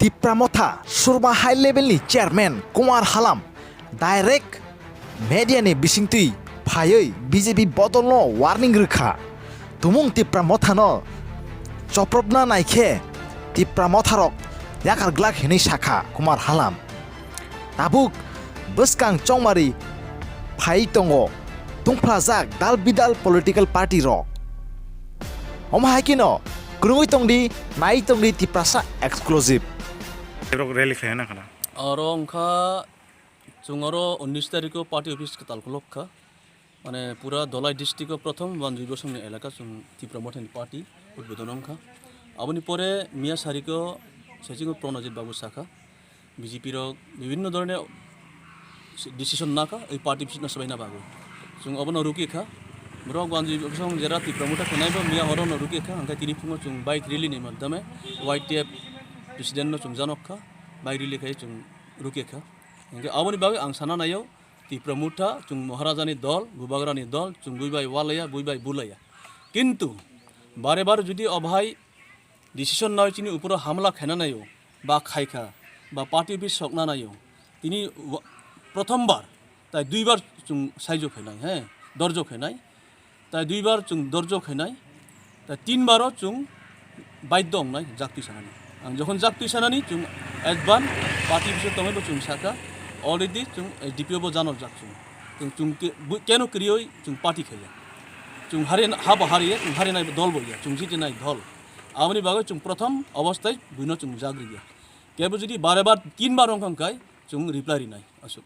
Tipramotha surma high level ni chairman Kumar Halam direct media ni bisingtui phayoi BJP bodolno warning rukha tumung Tipramotha no choprobna naikhe Tipramotharok yakar glak hini shakha Kumar Halam tabuk buskang chongmari phai tongo tungphlajak dal bidal political party rok omhaikino krungui tongdi nai tongdi Tiprasa exclusive rally khayana kana aro angkha chungaro 19 tariko party office ke talkolokha mane pura dolai district prothom banjui bosong ni elaka chung Tipramotha ni party udbodon angkha aboni pore miya sariko sejingo pronojit babu sakha BJP rok bibhinno dhoroner decision naka ei party office na sabai na babu chung abono ruki kha borok banjui bosong jera Tipramotha khnaiba miya horono ruki kha angkha tini phungo chung bike rally ni madhyame YTF president no chung janokha bike rally khai chung ruki kha angke aboni babu ang sana nayo Tipramotha chung Maharajani dol Gubagrani dol chung buibai walaya buibai bulaya kintu bare bare jodi obhai decision নয় তিনি উপর হামলা খেনা নাইও বা খাইখা বা party office সকনা নাইও তিনি প্রথমবার তাই দুইবার চুং সাইজো খেনাই হ্যাঁ দরজো খেনাই তাই দুইবার চুং দরজো খেনাই তাই তিনবারও চুং বাধ্য নাই জাকতি সানানি আং যখন জাকতি সানানি চুং একবার পার্টি অফিসে তমেবো চুং সাকা অলরেডি চুং ডিপিওবো জানো জাক চুং কেন ক্রিয়ই চুং পার্টি খেলা চুং হারে হাব হারিয়ে চুং হারে নাই দল বইয়া চুং জিতে নাই দল আমনি বাগে চুং প্রথম অবস্থায় বুইনো চুং জাগরি গিয়া কেবো যদি বারে বার তিনবার অঙ্কাই চুং রিপ্লাই নাই আসুক